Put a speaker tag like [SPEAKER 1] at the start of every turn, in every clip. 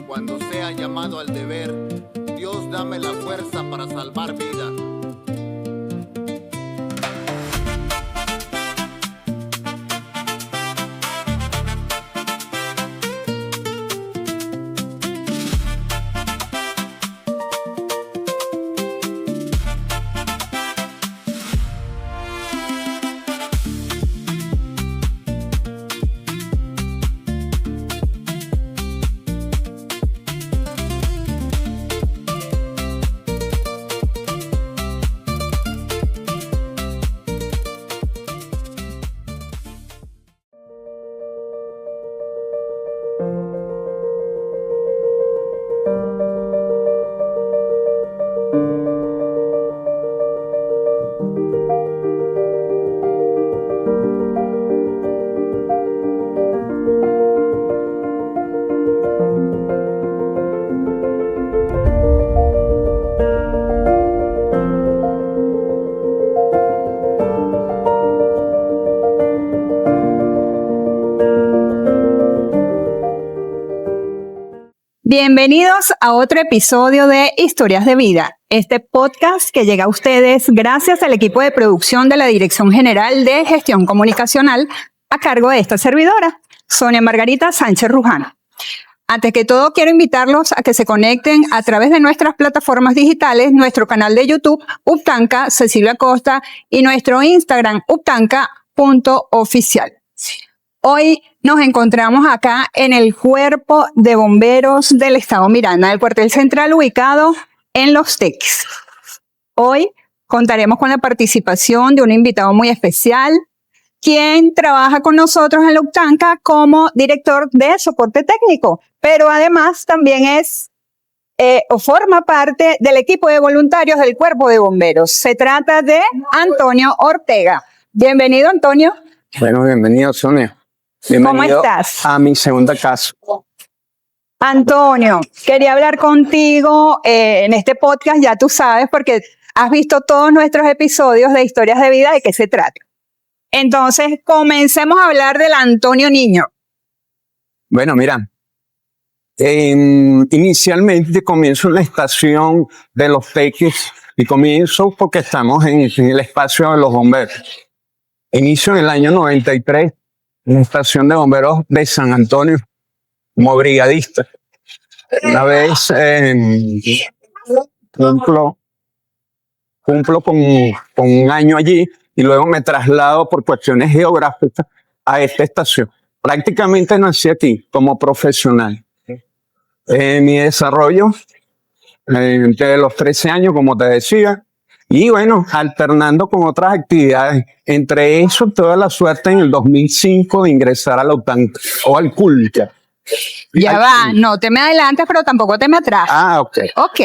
[SPEAKER 1] Cuando sea llamado al deber, Dios dame la fuerza para salvar vida.
[SPEAKER 2] Bienvenidos a otro episodio de Historias de Vida, este podcast que llega a ustedes gracias al equipo de producción de la Dirección General de Gestión Comunicacional a cargo de esta servidora, Sonia Margarita Sánchez Rujano. Antes que todo, quiero invitarlos a que se conecten a través de nuestras plataformas digitales, nuestro canal de YouTube, Uptanca, Cecilia Costa, y nuestro Instagram, uptanca.oficial. Hoy nos encontramos acá en el Cuerpo de Bomberos del Estado Miranda, del cuartel central ubicado en Los Teques. Hoy contaremos con la participación de un invitado muy especial, quien trabaja con nosotros en la Uptanca como director de soporte técnico, pero además también es o forma parte del equipo de voluntarios del Cuerpo de Bomberos. Se trata de Antonio Ortega. Bienvenido, Antonio.
[SPEAKER 3] Bueno, bienvenido, Sonia.
[SPEAKER 2] ¿Cómo
[SPEAKER 3] Bienvenido
[SPEAKER 2] estás?
[SPEAKER 3] A mi segunda casa.
[SPEAKER 2] Antonio, quería hablar contigo en este podcast, ya tú sabes, porque has visto todos nuestros episodios de Historias de Vida, de qué se trata. Entonces, comencemos a hablar del Antonio Niño.
[SPEAKER 3] Bueno, mira, inicialmente comienzo en la estación de Los Teques y comienzo porque estamos en el espacio de los bomberos. Inicio en el año 93 en la estación de bomberos de San Antonio como brigadista. Una vez cumplo con un año allí y luego me traslado por cuestiones geográficas a esta estación. Prácticamente nací aquí como profesional. Mi desarrollo desde los 13 años, como te decía, y bueno, alternando con otras actividades. Entre eso, tuve la suerte en el 2005 de ingresar a la Uptanca o al CULCA.
[SPEAKER 2] Ya va, no te me adelantes, pero tampoco te me atrás.
[SPEAKER 3] Ok.
[SPEAKER 2] Ok.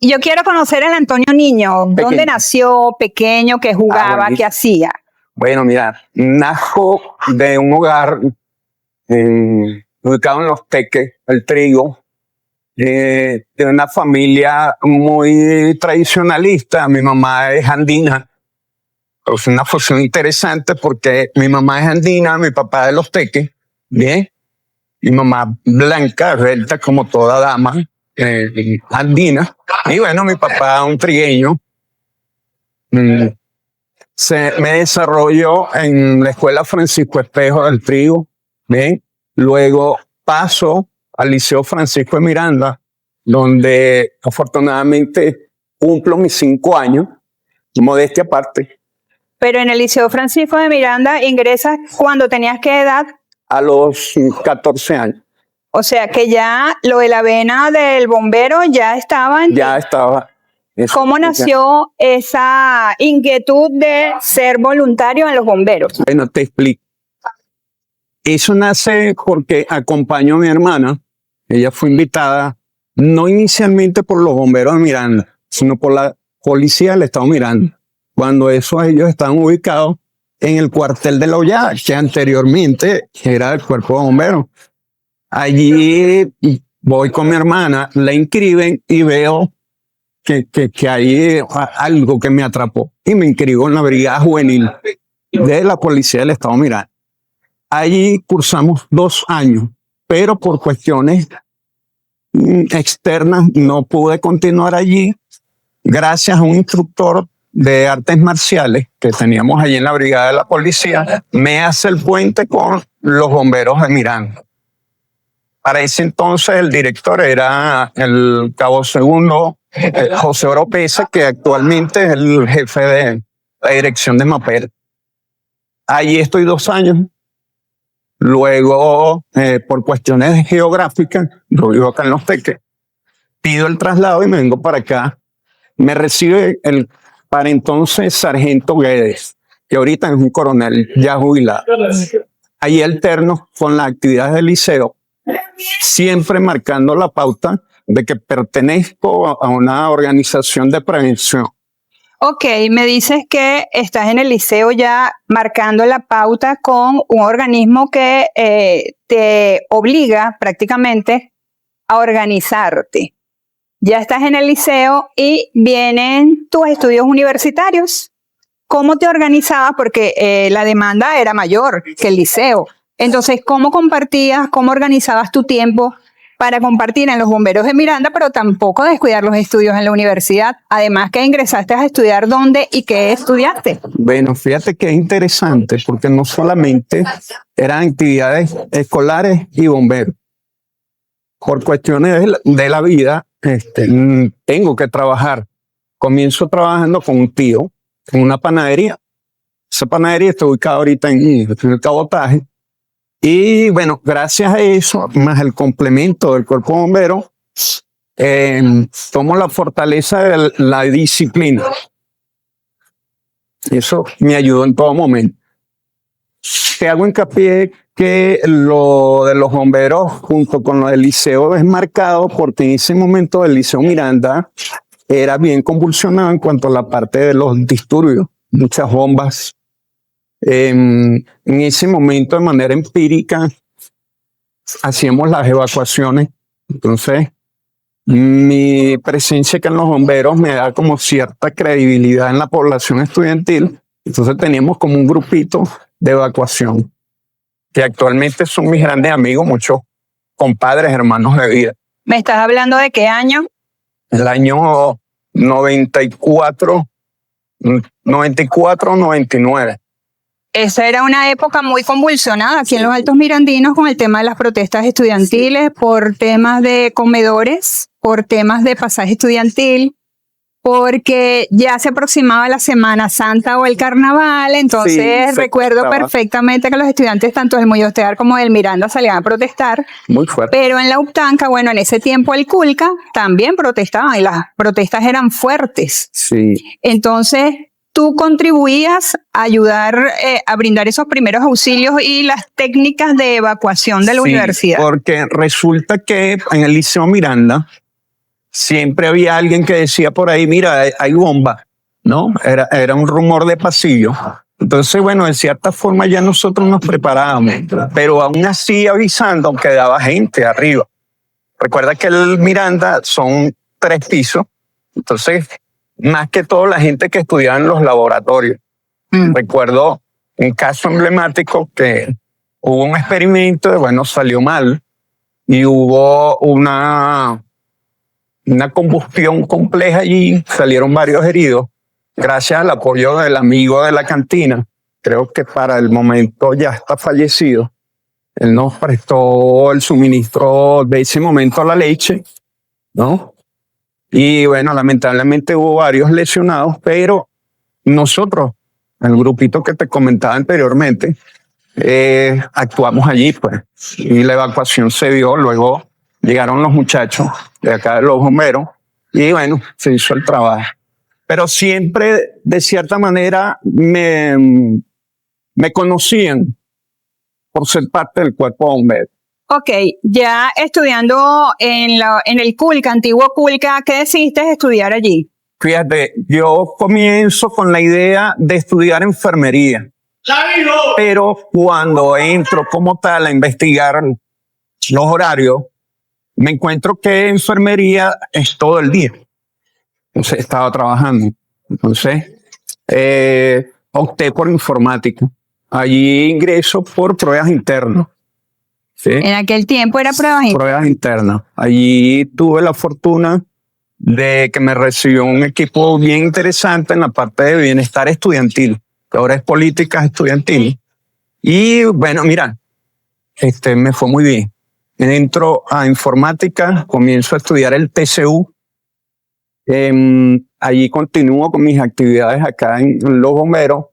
[SPEAKER 2] Yo quiero conocer al Antonio Niño.
[SPEAKER 3] Pequeño.
[SPEAKER 2] ¿Dónde nació? Pequeño, ¿qué jugaba? ¿Qué hacía?
[SPEAKER 3] Bueno, mira, nazco de un hogar ubicado en Los Teques, El Trigo, de una familia muy tradicionalista. Mi mamá es andina. Es una fusión interesante porque mi mamá es andina, mi papá de Los Teques, bien. Mi mamá blanca, recta como toda dama, andina. Y bueno, mi papá un trigueño. Me desarrolló en la escuela Francisco Espejo del Trigo, bien. Luego paso al Liceo Francisco de Miranda, donde afortunadamente cumplo mis 5 años, modestia aparte.
[SPEAKER 2] Pero en el Liceo Francisco de Miranda ingresas cuando tenías qué edad.
[SPEAKER 3] A los 14 años.
[SPEAKER 2] O sea que ya lo de la vena del bombero ya estaba en ti.
[SPEAKER 3] Ya estaba.
[SPEAKER 2] ¿Cómo nació esa inquietud de ser voluntario en los bomberos?
[SPEAKER 3] Bueno, te explico. Eso nace porque acompaño a mi hermana. Ella fue invitada, no inicialmente por los bomberos de Miranda, sino por la policía del Estado Miranda. Cuando ellos estaban ubicados en el cuartel de La Hollada, que anteriormente era el cuerpo de bomberos. Allí voy con mi hermana, la inscriben y veo que hay algo que me atrapó. Y me inscribo en la brigada juvenil de la policía del Estado Miranda. Allí cursamos 2 años, pero por cuestiones externas no pude continuar allí. Gracias a un instructor de artes marciales que teníamos allí en la brigada de la policía, me hace el puente con los bomberos de Miranda. Para ese entonces el director era el cabo segundo José Oropesa, que actualmente es el jefe de la dirección de MAPER. Allí estoy 2 años. Luego, por cuestiones geográficas, yo vivo acá en Los Teques, pido el traslado y me vengo para acá. Me recibe el para entonces sargento Guedes, que ahorita es un coronel ya jubilado. Ahí alterno con las actividades del liceo, siempre marcando la pauta de que pertenezco a una organización de prevención.
[SPEAKER 2] Ok, me dices que estás en el liceo ya marcando la pauta con un organismo que te obliga prácticamente a organizarte. Ya estás en el liceo y vienen tus estudios universitarios. ¿Cómo te organizabas? Porque la demanda era mayor que el liceo. Entonces, ¿cómo compartías, cómo organizabas tu tiempo para compartir en los bomberos de Miranda, pero tampoco descuidar los estudios en la universidad? Además que ingresaste a estudiar dónde y qué estudiaste.
[SPEAKER 3] Bueno, fíjate que es interesante porque no solamente eran actividades escolares y bomberos. Por cuestiones de la vida, tengo que trabajar. Comienzo trabajando con un tío en una panadería. Esa panadería está ubicada ahorita en el Cabotaje. Y bueno, gracias a eso, más el complemento del cuerpo bombero, tomo la fortaleza de la disciplina. Eso me ayudó en todo momento. Te hago hincapié que lo de los bomberos junto con lo del liceo es marcado porque en ese momento el liceo Miranda era bien convulsionado en cuanto a la parte de los disturbios, muchas bombas. En ese momento, de manera empírica, hacíamos las evacuaciones. Entonces, mi presencia acá en los bomberos me da como cierta credibilidad en la población estudiantil. Entonces, teníamos como un grupito de evacuación, que actualmente son mis grandes amigos, muchos compadres, hermanos de vida.
[SPEAKER 2] ¿Me estás hablando de qué año?
[SPEAKER 3] El año 94, 99.
[SPEAKER 2] Esa era una época muy convulsionada aquí en los Altos Mirandinos con el tema de las protestas estudiantiles, por temas de comedores, por temas de pasaje estudiantil, porque ya se aproximaba la Semana Santa o el Carnaval. Entonces
[SPEAKER 3] Sí,
[SPEAKER 2] recuerdo perfectamente que los estudiantes tanto del Moyostear como del Miranda salían a protestar.
[SPEAKER 3] Muy fuerte.
[SPEAKER 2] Pero en la Uptanca, bueno, en ese tiempo el Culca también protestaban y las protestas eran fuertes.
[SPEAKER 3] Sí.
[SPEAKER 2] Entonces tú contribuías a ayudar a brindar esos primeros auxilios y las técnicas de evacuación de la universidad.
[SPEAKER 3] Porque resulta que en el Liceo Miranda siempre había alguien que decía por ahí, mira, hay bomba, ¿no? Era un rumor de pasillo. Entonces, bueno, de cierta forma ya nosotros nos preparábamos, pero aún así avisando quedaba gente arriba. Recuerda que el Miranda son 3 pisos, entonces más que todo la gente que estudiaba en los laboratorios. Recuerdo un caso emblemático que hubo un experimento, bueno, salió mal y hubo una combustión compleja allí, salieron varios heridos, gracias al apoyo del amigo de la cantina, creo que para el momento ya está fallecido. Él nos prestó el suministro de ese momento a la leche, ¿no? Y bueno, lamentablemente hubo varios lesionados, pero nosotros, el grupito que te comentaba anteriormente, actuamos allí, pues, y la evacuación se dio. Luego llegaron los muchachos de acá de los bomberos y bueno, se hizo el trabajo. Pero siempre, de cierta manera, me conocían por ser parte del cuerpo bombero.
[SPEAKER 2] Ok, ya estudiando en el Culca, antiguo Culca, ¿qué decidiste estudiar allí?
[SPEAKER 3] Fíjate, yo comienzo con la idea de estudiar enfermería. Pero cuando entro como tal a investigar los horarios, me encuentro que enfermería es todo el día. Entonces estaba trabajando. Entonces opté por informática. allí ingreso por pruebas internas. ¿Sí?
[SPEAKER 2] En aquel tiempo era
[SPEAKER 3] Pruebas internas. Allí tuve la fortuna de que me recibió un equipo bien interesante en la parte de bienestar estudiantil, que ahora es políticas estudiantiles. Y bueno, mira, me fue muy bien. Entro a informática, comienzo a estudiar el TCU. Allí continúo con mis actividades acá en Los Bomberos,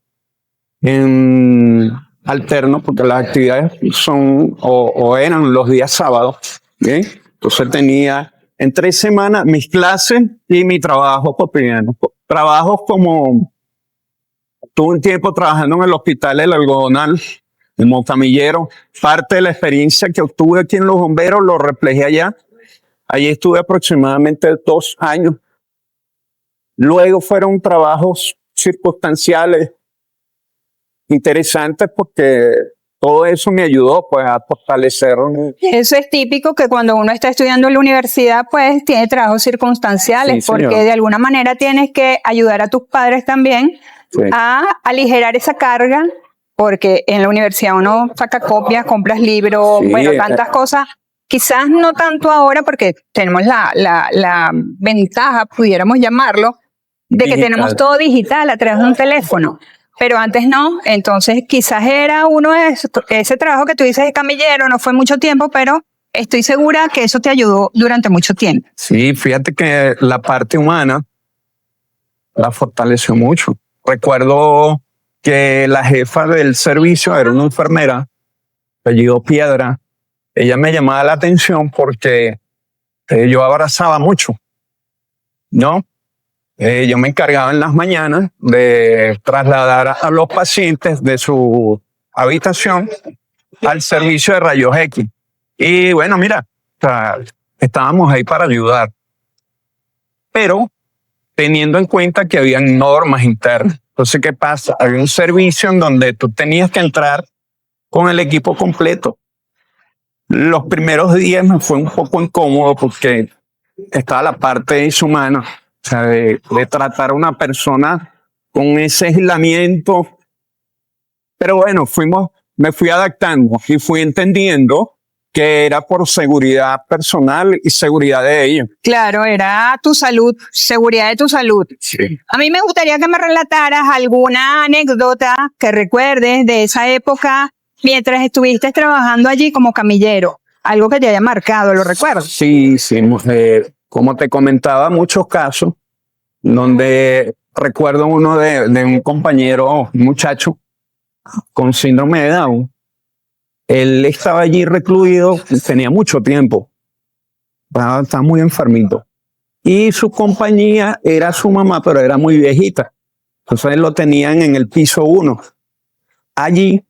[SPEAKER 3] alterno, porque las actividades son o eran los días sábados. ¿Bien? Entonces tenía entre semanas mis clases y mi trabajo cotidiano. Trabajos como tuve un tiempo trabajando en el hospital del Algodonal, como camillero. Parte de la experiencia que obtuve aquí en Los Bomberos lo reflejé allá. Allí estuve aproximadamente 2 años. Luego fueron trabajos circunstanciales interesantes porque todo eso me ayudó pues a fortalecer.
[SPEAKER 2] Eso es típico que cuando uno está estudiando en la universidad pues tiene trabajos circunstanciales,
[SPEAKER 3] Sí,
[SPEAKER 2] porque
[SPEAKER 3] señor.
[SPEAKER 2] de alguna manera tienes que ayudar a tus padres también
[SPEAKER 3] Sí.
[SPEAKER 2] a aligerar esa carga, porque en la universidad uno saca copias, compras libros,
[SPEAKER 3] Sí,
[SPEAKER 2] bueno, tantas cosas. Quizás no tanto ahora porque tenemos la ventaja, pudiéramos llamarlo, de que
[SPEAKER 3] Digital.
[SPEAKER 2] tenemos todo digital a través de un teléfono. Pero antes no, entonces quizás era uno de ese trabajo que tú dices de camillero, no fue mucho tiempo, pero estoy segura que eso te ayudó durante mucho tiempo.
[SPEAKER 3] Sí, fíjate que la parte humana la fortaleció mucho. Recuerdo que la jefa del servicio era una enfermera, apellido Piedra. Ella me llamaba la atención porque yo abrazaba mucho, ¿no? Yo me encargaba en las mañanas de trasladar a los pacientes de su habitación al servicio de rayos X. Y bueno, mira, o sea, estábamos ahí para ayudar, pero teniendo en cuenta que había normas internas. Entonces, ¿qué pasa? Había un servicio en donde tú tenías que entrar con el equipo completo. Los primeros días me fue un poco incómodo porque estaba la parte deshumana, o sea, de tratar a una persona con ese aislamiento. Pero bueno, me fui adaptando y fui entendiendo que era por seguridad personal y seguridad de ellos.
[SPEAKER 2] Claro, era tu salud, seguridad de tu salud.
[SPEAKER 3] Sí.
[SPEAKER 2] A mí me gustaría que me relataras alguna anécdota que recuerdes de esa época mientras estuviste trabajando allí como camillero. Algo que te haya marcado, ¿lo recuerdas?
[SPEAKER 3] Sí, como te comentaba, muchos casos donde recuerdo uno de un compañero, un muchacho con síndrome de Down. Él estaba allí recluido, tenía mucho tiempo, estaba muy enfermito. Y su compañía era su mamá, pero era muy viejita. Entonces lo tenían en el piso 1. Allí,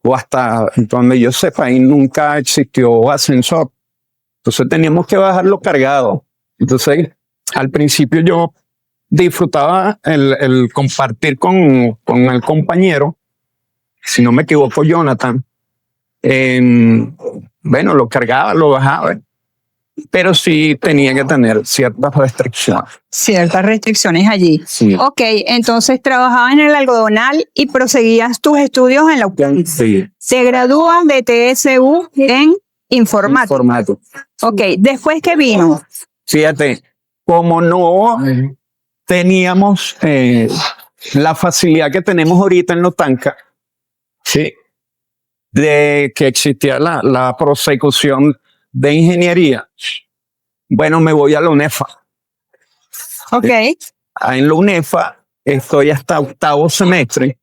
[SPEAKER 3] o hasta donde yo sepa, ahí nunca existió ascensor. Entonces teníamos que bajarlo cargado. Entonces, al principio yo disfrutaba el compartir con el compañero, si no me equivoco, Jonathan. Bueno, lo cargaba, lo bajaba, pero sí tenía que tener ciertas restricciones.
[SPEAKER 2] Ciertas restricciones allí.
[SPEAKER 3] Sí.
[SPEAKER 2] Ok, entonces trabajabas en el Algodonal y proseguías tus estudios en la UCAM.
[SPEAKER 3] Sí.
[SPEAKER 2] Se gradúan de TSU en informática.
[SPEAKER 3] Informático.
[SPEAKER 2] Ok, después que vino.
[SPEAKER 3] Fíjate, como no teníamos la facilidad que tenemos ahorita en Lotanca, sí, de que existía la prosecución de ingeniería, bueno, me voy a la UNEFA.
[SPEAKER 2] Ok,
[SPEAKER 3] En la UNEFA estoy hasta 8º semestre,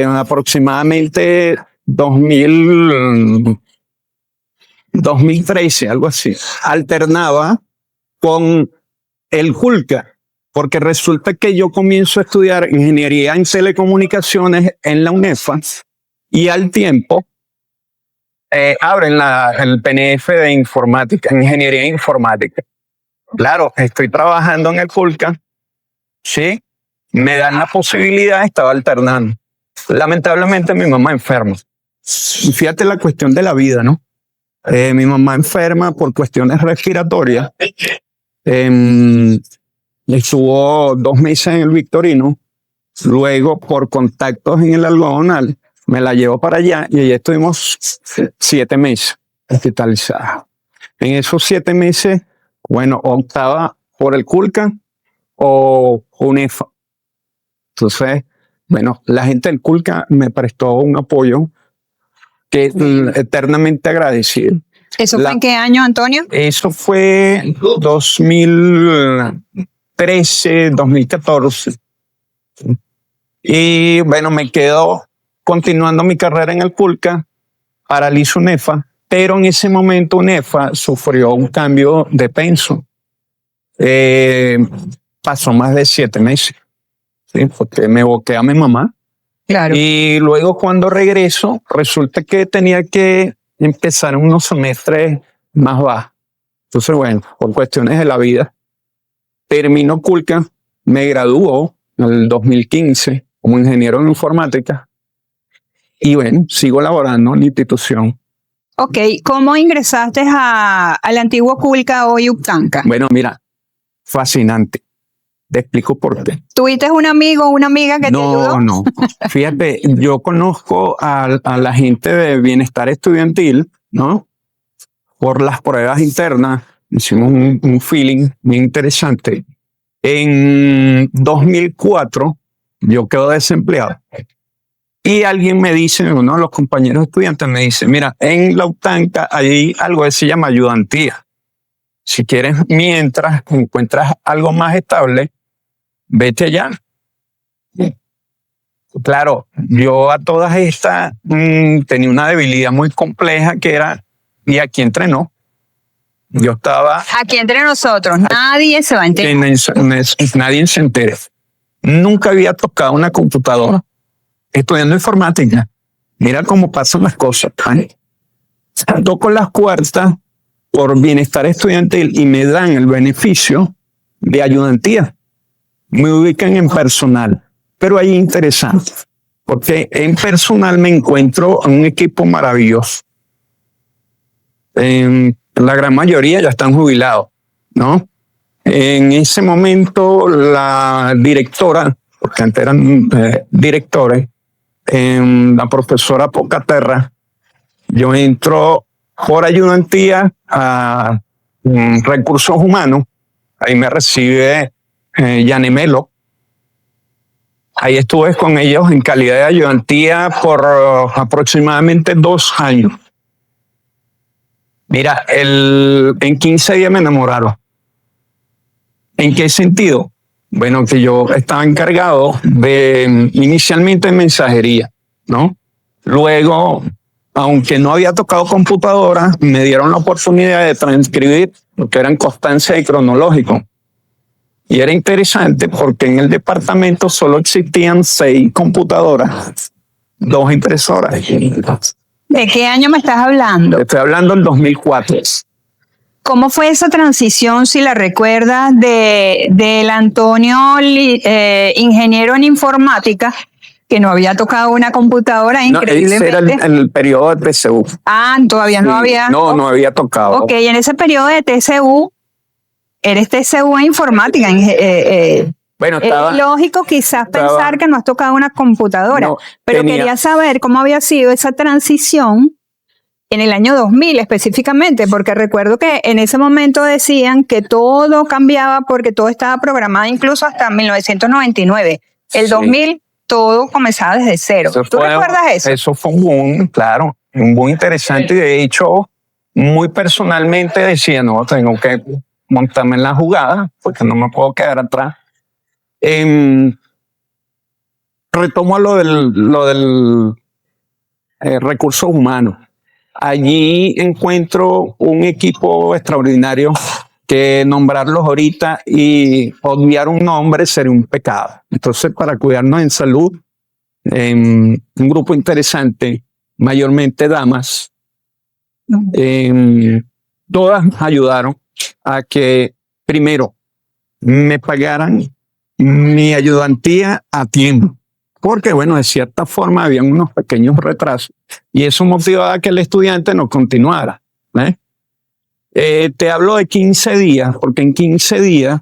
[SPEAKER 3] aproximadamente 2013, algo así. Alternaba con el Julca, porque resulta que yo comienzo a estudiar ingeniería en telecomunicaciones en la UNEFA y al tiempo abren el PNF de informática, ingeniería informática. Claro, estoy trabajando en el Julca, sí, me dan la posibilidad, estaba alternando. Lamentablemente mi mamá enferma. Fíjate la cuestión de la vida, ¿no? Mi mamá enferma por cuestiones respiratorias. Estuvo 2 meses en el Victorino Luego, por contactos en el algodonal, me la llevo para allá y allí estuvimos 7 meses hospitalizada. En esos 7 meses, bueno, optaba por el Culca o UNEFA. Entonces, bueno, la gente del Culca me prestó un apoyo que eternamente agradecido.
[SPEAKER 2] ¿Eso fue en qué año, Antonio?
[SPEAKER 3] Eso fue 2013, 2014. Y bueno, me quedo continuando mi carrera en el Culca, paralizo UNEFA, pero en ese momento UNEFA sufrió un cambio de penso. Pasó más de 7 meses, ¿sí? Porque me boqué a mi mamá.
[SPEAKER 2] Claro.
[SPEAKER 3] Y luego cuando regreso, resulta que tenía que empezar unos semestres más bajos. Entonces, bueno, por cuestiones de la vida, termino Culca, me graduó en el 2015 como ingeniero en informática y bueno, sigo laborando en la institución.
[SPEAKER 2] Ok, ¿cómo ingresaste al antiguo Culca, hoy Uptanca?
[SPEAKER 3] Bueno, mira, fascinante. Te explico por qué.
[SPEAKER 2] ¿Tuviste un amigo o una amiga que te ayudó?
[SPEAKER 3] No. Fíjate, yo conozco a la gente de bienestar estudiantil, ¿no? Por las pruebas internas, hicimos un feeling muy interesante. En 2004, yo quedo desempleado. Y alguien me dice, uno de los compañeros estudiantes me dice, mira, en la Uptanca hay algo que se llama ayudantía. Si quieres, mientras encuentras algo más estable, vete allá. Claro, yo a todas estas tenía una debilidad muy compleja que era, ¿y aquí entrenó? Yo estaba...
[SPEAKER 2] Aquí entre nosotros, nadie se va a enterar.
[SPEAKER 3] Nadie se entere. Nunca había tocado una computadora estudiando informática. Mira cómo pasan las cosas. Toco las cuartas por bienestar estudiantil y me dan el beneficio de ayudantía. Me ubican en personal. Pero ahí interesante, porque en personal me encuentro en un equipo maravilloso. La gran mayoría ya están jubilados, ¿no? En ese momento la directora, porque antes eran directores, la profesora Pocaterra, yo entro por ayudantía a recursos humanos, ahí me recibe Yanemelo. Ahí estuve con ellos en calidad de ayudantía por aproximadamente 2 años. Mira, en 15 días me enamoraron. ¿En qué sentido? Bueno, que yo estaba encargado inicialmente de mensajería, ¿no? Luego, aunque no había tocado computadora, me dieron la oportunidad de transcribir lo que eran constancia y cronológico. Y era interesante porque en el departamento solo existían 6 computadoras, 2 impresoras.
[SPEAKER 2] ¿De qué año me estás hablando?
[SPEAKER 3] Estoy hablando del 2004.
[SPEAKER 2] ¿Cómo fue esa transición, si la recuerdas, del Antonio ingeniero en informática, que no había tocado una computadora increíblemente?
[SPEAKER 3] No, ese era el periodo de TCU.
[SPEAKER 2] Ah, todavía sí, no había.
[SPEAKER 3] No había tocado.
[SPEAKER 2] Ok, en ese periodo de TCU, eres TCU en informática. Bueno, es lógico quizás pensar que no has tocado una computadora, no, pero quería saber cómo había sido esa transición en el año 2000 específicamente, porque recuerdo que en ese momento decían que todo cambiaba porque todo estaba programado incluso hasta 1999. El 2000 todo comenzaba desde cero. ¿Tú recuerdas eso?
[SPEAKER 3] Eso fue un boom interesante y de hecho muy personalmente decía, no, tengo que montarme en la jugada porque no me puedo quedar atrás. Retomo lo del recursos humanos. Allí encuentro un equipo extraordinario que nombrarlos ahorita y obviar un nombre sería un pecado. Entonces, para cuidarnos en salud, un grupo interesante, mayormente damas, todas ayudaron a que, primero, me pagaran mi ayudantía a tiempo. Porque, bueno, de cierta forma habían unos pequeños retrasos y eso motivaba a que el estudiante no continuara. Te hablo de 15 días, porque en 15 días,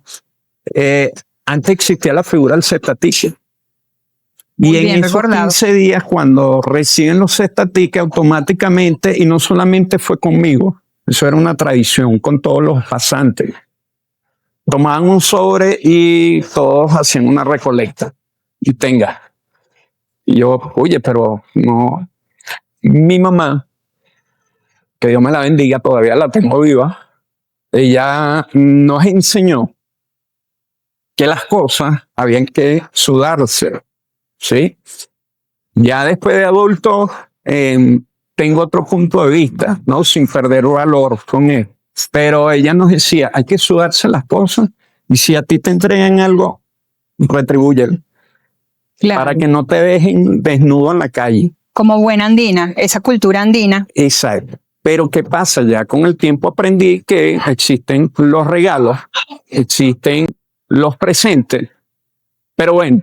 [SPEAKER 3] antes existía la figura del cestaticio. Y
[SPEAKER 2] Muy
[SPEAKER 3] en
[SPEAKER 2] bien
[SPEAKER 3] esos
[SPEAKER 2] recordado.
[SPEAKER 3] 15 días, cuando reciben los cestatiques, automáticamente, y no solamente fue conmigo, eso era una tradición con todos los pasantes. Tomaban un sobre y todos hacían una recolecta. Y tenga. Y yo, oye, pero no. Mi mamá, que Dios me la bendiga, todavía la tengo viva, ella nos enseñó que las cosas habían que sudarse, ¿sí? Ya después de adulto, tengo otro punto de vista, ¿no? Sin perder valor con él. Pero ella nos decía, hay que sudarse las cosas y si a ti te entregan algo, retribúyelo
[SPEAKER 2] Claro.
[SPEAKER 3] para que no te dejen desnudo en la calle.
[SPEAKER 2] Como buena andina, esa cultura andina.
[SPEAKER 3] Exacto. Pero ¿qué pasa? Ya con el tiempo aprendí que existen los regalos, existen los presentes. Pero bueno,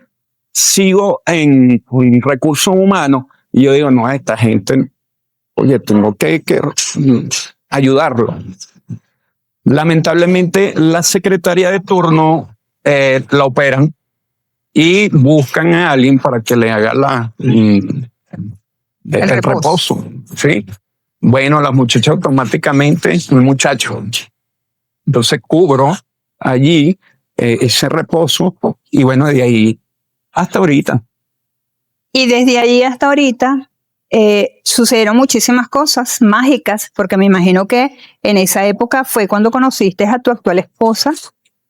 [SPEAKER 3] sigo en recursos humanos y yo digo, no, a esta gente, oye, tengo que ayudarlo. Lamentablemente, la secretaria de turno la operan y buscan a alguien para que le haga el reposo. ¿Sí? Bueno, la muchacha automáticamente, un muchacho. Entonces cubro allí ese reposo y bueno, de ahí hasta ahorita.
[SPEAKER 2] Y desde allí hasta ahorita sucedieron muchísimas cosas mágicas, porque me imagino que en esa época fue cuando conociste a tu actual esposa,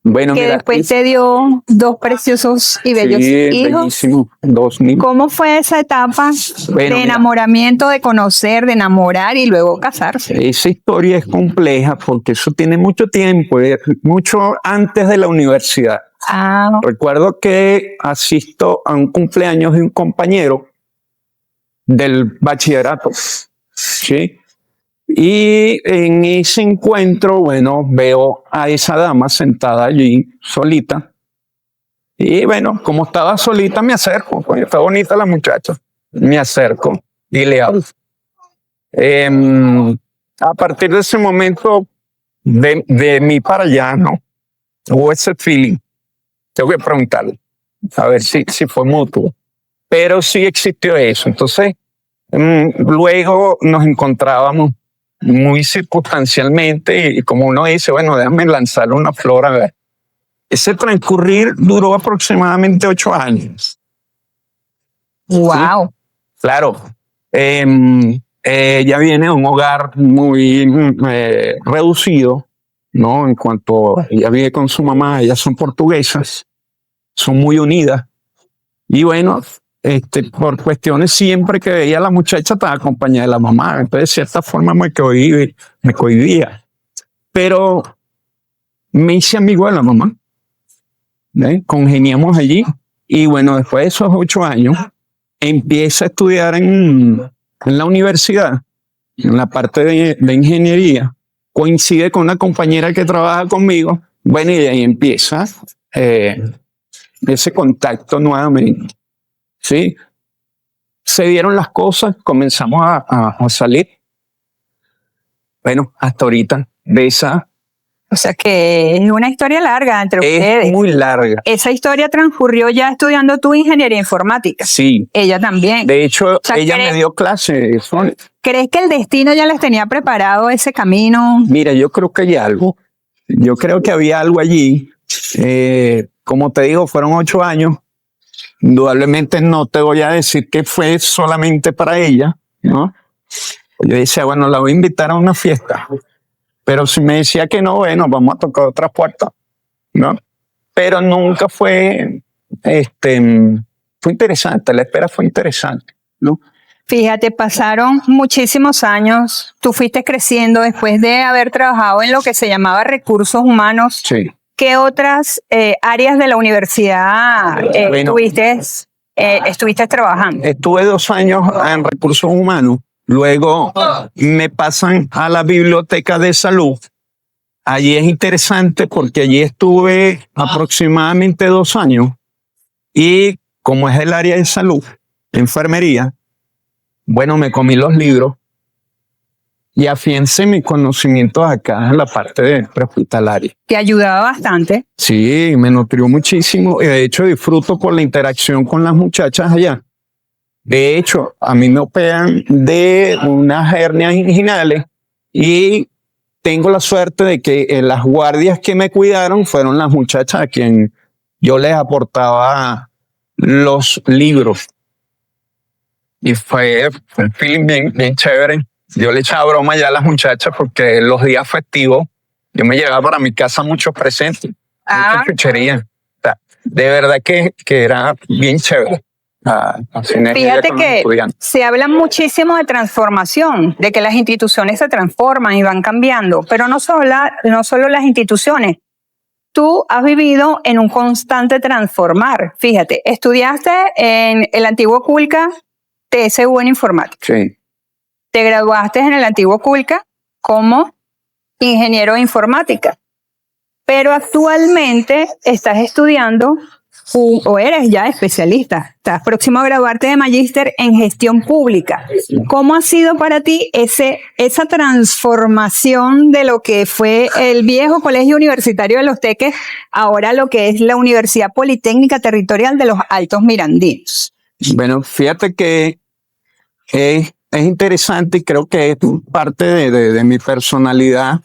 [SPEAKER 3] Bueno,
[SPEAKER 2] que
[SPEAKER 3] mira,
[SPEAKER 2] después te dio dos preciosos y bellos
[SPEAKER 3] sí,
[SPEAKER 2] hijos.
[SPEAKER 3] bellísimo, 2000.
[SPEAKER 2] ¿Cómo fue esa etapa
[SPEAKER 3] Bueno,
[SPEAKER 2] de
[SPEAKER 3] mira,
[SPEAKER 2] enamoramiento, de conocer, de enamorar y luego casarse?
[SPEAKER 3] esa historia es compleja porque eso tiene mucho tiempo, mucho antes de la universidad.
[SPEAKER 2] Ah,
[SPEAKER 3] Recuerdo que asisto a un cumpleaños de un compañero del bachillerato, ¿sí? Y en ese encuentro, bueno, veo a esa dama sentada allí solita. Y bueno, como estaba solita, me acerco. Coño, está bonita la muchacha. Me acerco y le hablo. A partir de ese momento, de mí para allá, ¿no? Hubo ese feeling. Tengo que preguntarle, a ver si fue mutuo. Pero sí existió eso. Entonces, luego nos encontrábamos muy circunstancialmente y como uno dice, bueno, déjame lanzarle una flor a ver. Ese transcurrir duró aproximadamente 8 años.
[SPEAKER 2] wow.
[SPEAKER 3] ¿Sí? Claro. Ella viene de un hogar muy reducido, ¿no? En cuanto ella vive con su mamá, ellas son portuguesas, son muy unidas. Y bueno, por cuestiones siempre que veía a la muchacha estaba acompañada de la mamá. Entonces, de cierta forma me cohibía. Pero me hice amigo de la mamá. Congeniamos allí. Y bueno, después de esos 8 años, empieza a estudiar en la universidad, en la parte de ingeniería. Coincide con una compañera que trabaja conmigo. Bueno, y de ahí empieza ese contacto nuevamente. ¿Sí? Se dieron las cosas, comenzamos a salir. Bueno, hasta ahorita, de esa.
[SPEAKER 2] O sea que es una historia larga entre ustedes.
[SPEAKER 3] Es muy larga.
[SPEAKER 2] Esa historia transcurrió ya estudiando tu ingeniería informática.
[SPEAKER 3] Sí.
[SPEAKER 2] Ella también.
[SPEAKER 3] De hecho,
[SPEAKER 2] O sea,
[SPEAKER 3] ella me dio clases.
[SPEAKER 2] ¿Crees que el destino ya les tenía preparado ese camino?
[SPEAKER 3] Mira, yo creo que hay algo. Yo creo que había algo allí. Como te digo, fueron 8 años. Indudablemente no te voy a decir que fue solamente para ella, ¿no? Yo decía, bueno, la voy a invitar a una fiesta. Pero si me decía que no, bueno, vamos a tocar otras puertas, ¿no? Pero nunca fue, fue interesante, la espera fue interesante, ¿no?
[SPEAKER 2] Fíjate, pasaron muchísimos años, tú fuiste creciendo después de haber trabajado en lo que se llamaba recursos humanos.
[SPEAKER 3] Sí.
[SPEAKER 2] ¿Qué otras áreas de la universidad
[SPEAKER 3] Bueno,
[SPEAKER 2] estuviste trabajando?
[SPEAKER 3] Estuve 2 años en recursos humanos, luego me pasan a la biblioteca de salud. Allí es interesante porque allí estuve aproximadamente 2 años y como es el área de salud, enfermería, bueno, me comí los libros y afiance mis conocimientos acá en la parte de prehospitalaria.
[SPEAKER 2] Te ayudaba bastante.
[SPEAKER 3] Sí, me nutrió muchísimo y de hecho disfruto por la interacción con las muchachas allá. De hecho, a mí me operan de unas hernias inguinales y tengo la suerte de que las guardias que me cuidaron fueron las muchachas a quien yo les aportaba los libros. Y fue un feeling bien chévere. Yo le echaba broma ya a las muchachas porque los días festivos yo me llevaba para mi casa muchos presentes, mucha chuchería. O sea, de verdad que era bien chévere.
[SPEAKER 2] Fíjate que se habla muchísimo de transformación, de que las instituciones se transforman y van cambiando, pero no solo las instituciones. Tú has vivido en un constante transformar. Fíjate, estudiaste en el antiguo Culca TSU en informática.
[SPEAKER 3] Sí.
[SPEAKER 2] Te graduaste en el antiguo Culca como ingeniero de informática, pero actualmente estás estudiando o eres ya especialista. Estás próximo a graduarte de magíster en gestión pública. ¿Cómo ha sido para ti esa transformación de lo que fue el viejo Colegio Universitario de Los Teques, ahora lo que es la Universidad Politécnica Territorial de los Altos Mirandinos?
[SPEAKER 3] Bueno, fíjate que es interesante y creo que es parte de mi personalidad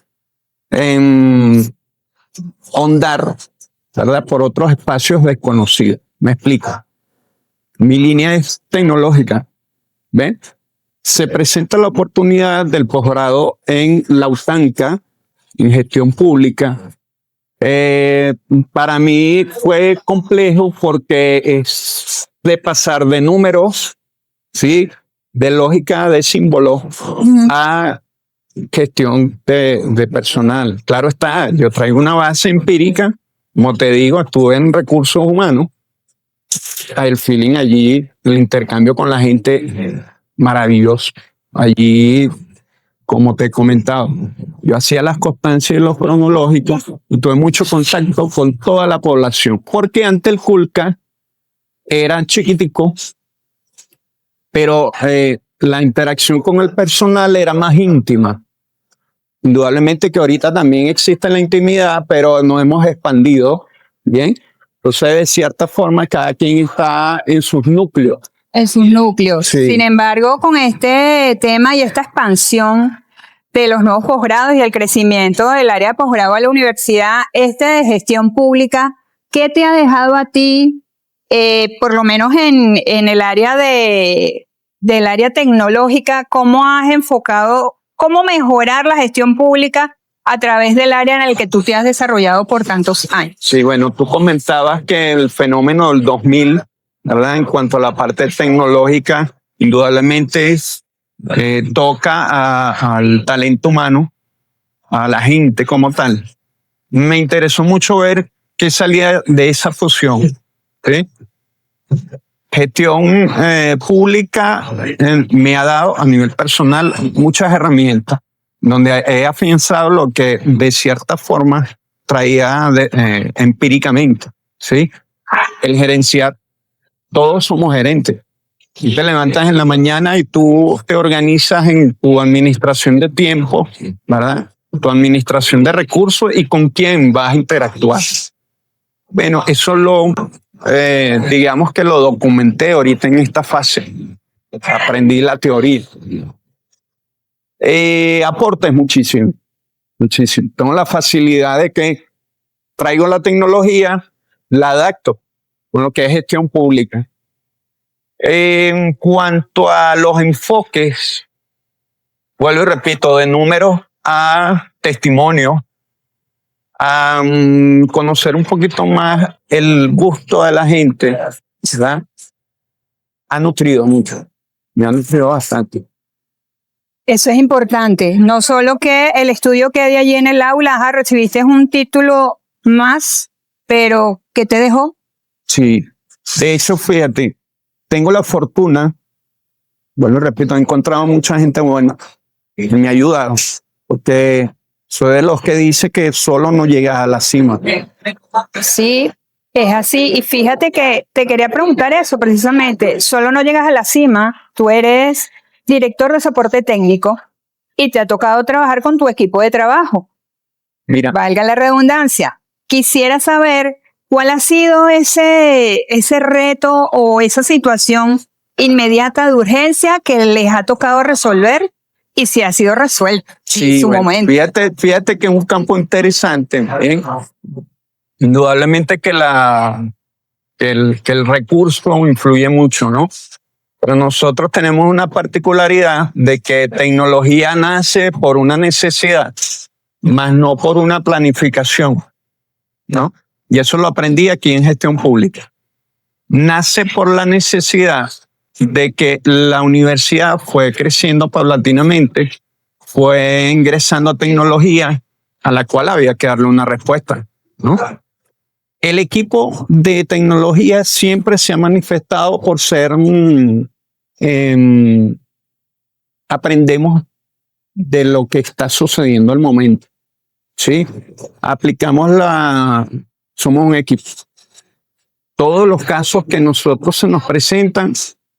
[SPEAKER 3] en ahondar, ¿verdad?, por otros espacios desconocidos. Me explico. Mi línea es tecnológica. ¿Ven? Se presenta la oportunidad del posgrado en la UTANCA, en gestión pública. Para mí fue complejo porque es de pasar de números, ¿sí?, de lógica de símbolos a gestión de personal. Claro está, yo traigo una base empírica. Como te digo, estuve en recursos humanos. El feeling allí, el intercambio con la gente, maravilloso. Allí, como te he comentado, yo hacía las constancias y los cronológicos y tuve mucho contacto con toda la población. Porque antes el Culca era chiquitico, pero la interacción con el personal era más íntima. Indudablemente que ahorita también existe la intimidad, pero nos hemos expandido, ¿bien? Entonces, de cierta forma, cada quien está en sus núcleos.
[SPEAKER 2] En sus núcleos.
[SPEAKER 3] Sí.
[SPEAKER 2] Sin embargo, con este tema y esta expansión de los nuevos posgrados y el crecimiento del área de posgrado a la universidad, de gestión pública, ¿qué te ha dejado a ti, por lo menos en el área del área tecnológica? ¿Cómo has enfocado, cómo mejorar la gestión pública a través del área en el que tú te has desarrollado por tantos años?
[SPEAKER 3] Sí, bueno, tú comentabas que el fenómeno del 2000, ¿verdad?, en cuanto a la parte tecnológica, indudablemente toca al talento humano, a la gente como tal. Me interesó mucho ver qué salía de esa fusión, ¿sí? Gestión pública me ha dado a nivel personal muchas herramientas donde he afianzado lo que de cierta forma traía empíricamente, ¿sí? El gerenciar. Todos somos gerentes. Tú te levantas en la mañana y tú te organizas en tu administración de tiempo, ¿verdad?, tu administración de recursos y con quién vas a interactuar. Bueno, eso digamos que lo documenté ahorita en esta fase. Aprendí la teoría. Aporta muchísimo, muchísimo. Tengo la facilidad de que traigo la tecnología, la adapto con lo que es gestión pública. En cuanto a los enfoques, vuelvo y repito, de números a testimonio, a conocer un poquito más el gusto de la gente, ¿verdad?, ha nutrido mucho, me ha nutrido bastante.
[SPEAKER 2] Eso es importante. No solo que el estudio quede allí en el aula, recibiste un título más, pero ¿qué te dejó?
[SPEAKER 3] Sí, de hecho, fíjate, tengo la fortuna, bueno, repito, he encontrado mucha gente buena que me ha ayudado, porque soy de los que dice que solo no llegas a la cima.
[SPEAKER 2] Sí, es así. Y fíjate que te quería preguntar eso precisamente. Solo no llegas a la cima, tú eres director de soporte técnico y te ha tocado trabajar con tu equipo de trabajo.
[SPEAKER 3] Mira,
[SPEAKER 2] Valga la redundancia. Quisiera saber cuál ha sido ese reto o esa situación inmediata de urgencia que les ha tocado resolver y si ha sido resuelto en
[SPEAKER 3] sí,
[SPEAKER 2] su
[SPEAKER 3] bueno,
[SPEAKER 2] momento.
[SPEAKER 3] fíjate que es un campo interesante. Indudablemente que el recurso influye mucho, ¿no? Pero nosotros tenemos una particularidad de que tecnología nace por una necesidad, más no por una planificación, ¿no? Y eso lo aprendí aquí en gestión pública. Nace por la necesidad de que la universidad fue creciendo paulatinamente, fue ingresando a tecnología a la cual había que darle una respuesta, ¿no? El equipo de tecnología siempre se ha manifestado por ser aprendemos de lo que está sucediendo al momento. ¿Sí? Somos un equipo. Todos los casos que nosotros se nos presentan,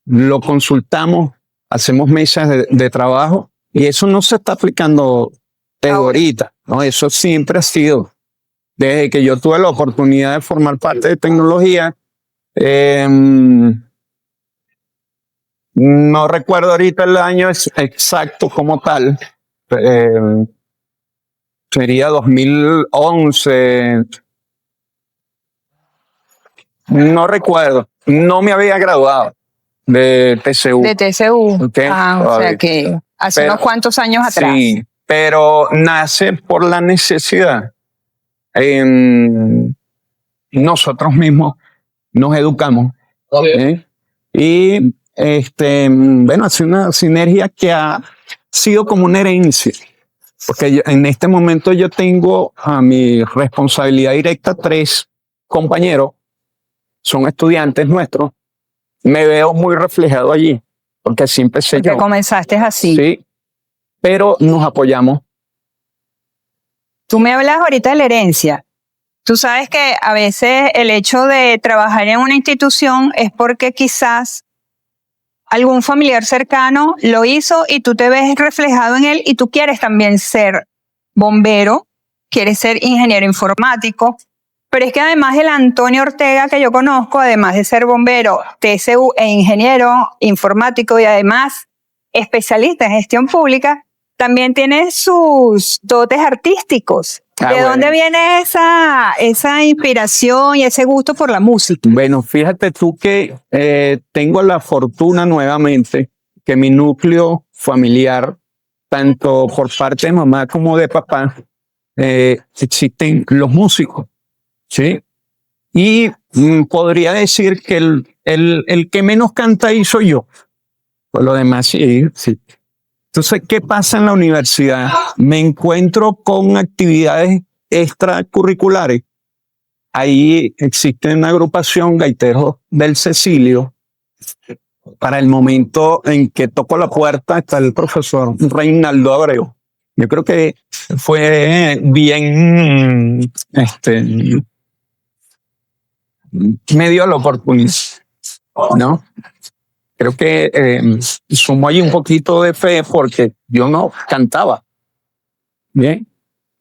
[SPEAKER 3] lo consultamos, hacemos mesas de trabajo y eso no se está aplicando desde ahorita, ¿no? Eso siempre ha sido. Desde que yo tuve la oportunidad de formar parte de tecnología, no recuerdo ahorita el año exacto como tal, sería 2011, no recuerdo, no me había graduado de TCU.
[SPEAKER 2] De TCU.
[SPEAKER 3] Okay,
[SPEAKER 2] o sea que hace unos cuantos años atrás.
[SPEAKER 3] Sí, pero nace por la necesidad. Nosotros mismos nos educamos. Y bueno, hace una sinergia que ha sido como una herencia. Porque en este momento yo tengo a mi responsabilidad directa 3 compañeros, son estudiantes nuestros. Me veo muy reflejado allí, porque así empecé yo.
[SPEAKER 2] Comenzaste así.
[SPEAKER 3] Sí, pero nos apoyamos.
[SPEAKER 2] Tú me hablas ahorita de la herencia. Tú sabes que a veces el hecho de trabajar en una institución es porque quizás algún familiar cercano lo hizo y tú te ves reflejado en él y tú quieres también ser bombero, quieres ser ingeniero informático. Pero es que además el Antonio Ortega que yo conozco, además de ser bombero, TCU e ingeniero informático y además especialista en gestión pública, también tiene sus dotes artísticos. ¿De dónde viene esa inspiración y ese gusto por la música?
[SPEAKER 3] Bueno, fíjate tú que tengo la fortuna nuevamente que mi núcleo familiar, tanto por parte de mamá como de papá, existen los músicos, ¿sí? Y podría decir que el que menos canta ahí soy yo. Por lo demás, sí. Entonces, ¿qué pasa en la universidad? Me encuentro con actividades extracurriculares. Ahí existe una agrupación Gaiteros del Cecilio. Para el momento en que toco la puerta está el profesor Reinaldo Abreu. Yo creo que fue bien, me dio la oportunidad, ¿no? Creo que sumo ahí un poquito de fe porque yo no cantaba. Bien.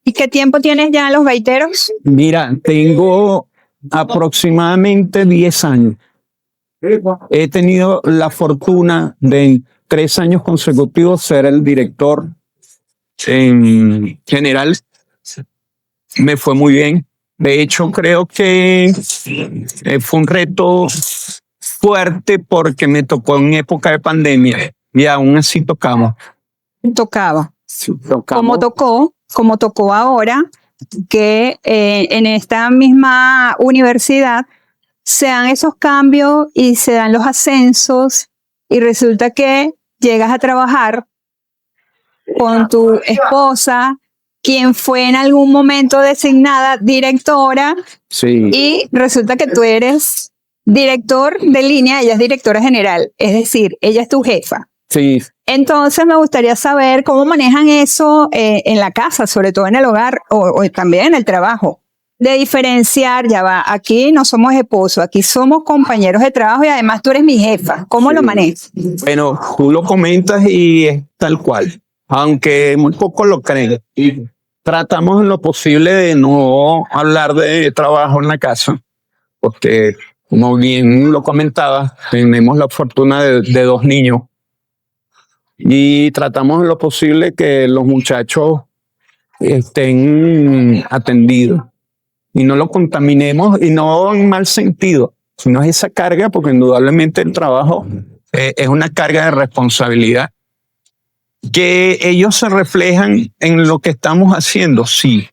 [SPEAKER 2] ¿Y qué tiempo tienes ya en los gaiteros?
[SPEAKER 3] Mira, tengo aproximadamente 10 años. He tenido la fortuna de en 3 años consecutivos ser el director en general. Me fue muy bien. De hecho, creo que fue un reto fuerte porque me tocó en época de pandemia y aún así tocamos.
[SPEAKER 2] Tocaba.
[SPEAKER 3] Sí, tocamos.
[SPEAKER 2] Como tocó ahora, que en esta misma universidad se dan esos cambios y se dan los ascensos y resulta que llegas a trabajar con tu esposa, quien fue en algún momento designada directora,
[SPEAKER 3] sí.
[SPEAKER 2] Y resulta que tú eres director de línea, ella es directora general, es decir, ella es tu jefa.
[SPEAKER 3] Sí.
[SPEAKER 2] Entonces me gustaría saber cómo manejan eso en la casa, sobre todo en el hogar o también en el trabajo. De diferenciar, ya va, aquí no somos esposos, aquí somos compañeros de trabajo y además tú eres mi jefa. ¿Cómo lo manejas?
[SPEAKER 3] Bueno, tú lo comentas y es tal cual. aunque muy pocos lo creen. Y tratamos en lo posible de no hablar de trabajo en la casa, porque, como bien lo comentaba, tenemos la fortuna de 2 niños y tratamos en lo posible que los muchachos estén atendidos y no lo contaminemos, y no en mal sentido, sino es esa carga, porque indudablemente el trabajo es una carga de responsabilidad, que ellos se reflejan en lo que estamos haciendo, sí,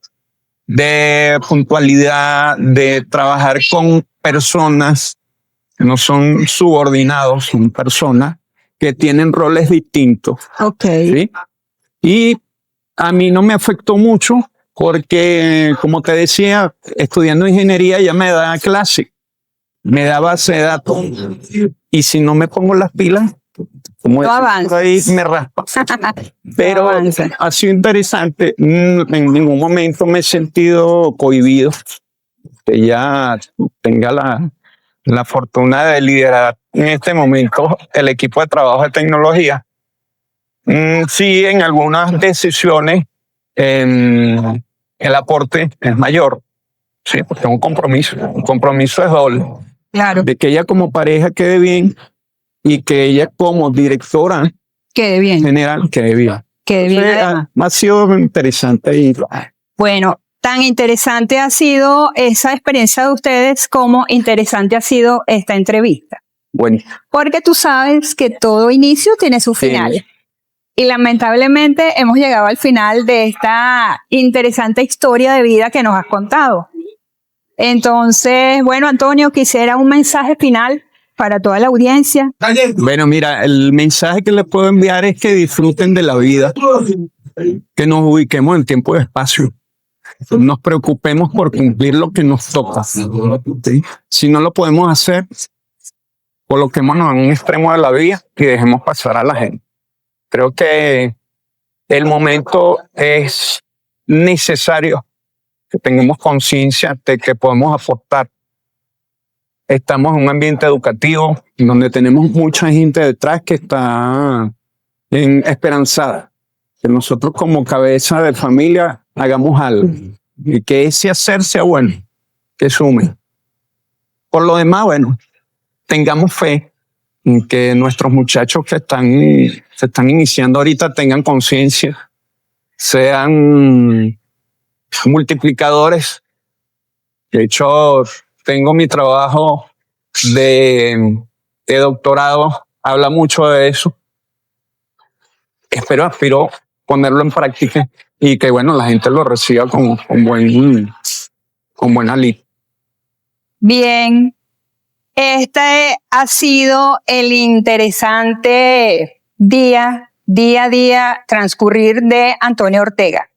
[SPEAKER 3] de puntualidad, de trabajar con personas que no son subordinados, son personas que tienen roles distintos.
[SPEAKER 2] Ok.
[SPEAKER 3] ¿Sí? Y a mí no me afectó mucho porque, como te decía, estudiando ingeniería ya me da clase, me da base de datos, y si no me pongo las pilas, como
[SPEAKER 2] No avanzas.
[SPEAKER 3] ahí me raspa. Pero
[SPEAKER 2] avanza.
[SPEAKER 3] ha sido interesante. En ningún momento me he sentido cohibido. Que ya tenga la fortuna de liderar en este momento el equipo de trabajo de tecnología. Sí, en algunas decisiones el aporte es mayor. Sí, porque es un compromiso. Un compromiso es doble.
[SPEAKER 2] Claro,
[SPEAKER 3] De que ella como pareja quede bien y que ella como directora
[SPEAKER 2] quede bien,
[SPEAKER 3] general quede bien.
[SPEAKER 2] quede bien.
[SPEAKER 3] Entonces,
[SPEAKER 2] Además.
[SPEAKER 3] ha sido interesante. Y
[SPEAKER 2] Bueno, tan interesante ha sido esa experiencia de ustedes como interesante ha sido esta entrevista.
[SPEAKER 3] bueno,
[SPEAKER 2] Porque tú sabes que todo inicio tiene su final.
[SPEAKER 3] Sí.
[SPEAKER 2] Y lamentablemente hemos llegado al final de esta interesante historia de vida que nos has contado. Entonces, bueno, Antonio, quisiera un mensaje final para toda la audiencia.
[SPEAKER 3] bueno, mira, el mensaje que les puedo enviar es que disfruten de la vida, que nos ubiquemos en tiempo y espacio. Nos preocupemos por cumplir lo que nos toca. ¿Sí? Si no lo podemos hacer, coloquémonos en un extremo de la vía y dejemos pasar a la gente. Creo que el momento es necesario que tengamos conciencia de que podemos aportar. Estamos en un ambiente educativo donde tenemos mucha gente detrás que está esperanzada. Que nosotros como cabeza de familia hagamos algo y que ese hacer sea bueno, que sume. Por lo demás, bueno, tengamos fe en que nuestros muchachos que se están iniciando ahorita tengan conciencia, sean multiplicadores. De hecho, tengo mi trabajo de doctorado, habla mucho de eso. Aspiro ponerlo en práctica y que, bueno, la gente lo reciba con buena lid.
[SPEAKER 2] Bien, este ha sido el interesante día a día transcurrir de Antonio Ortega,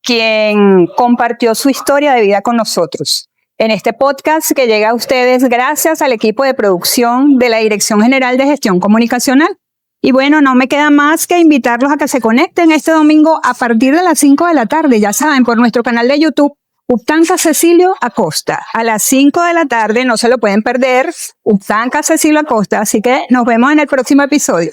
[SPEAKER 2] quien compartió su historia de vida con nosotros en este podcast que llega a ustedes gracias al equipo de producción de la Dirección General de Gestión Comunicacional. Y bueno, no me queda más que invitarlos a que se conecten este domingo a partir de las 5 de la tarde, ya saben, por nuestro canal de YouTube, Uptanca Cecilio Acosta. A las 5 de la tarde, no se lo pueden perder, Uptanca Cecilio Acosta. Así que nos vemos en el próximo episodio.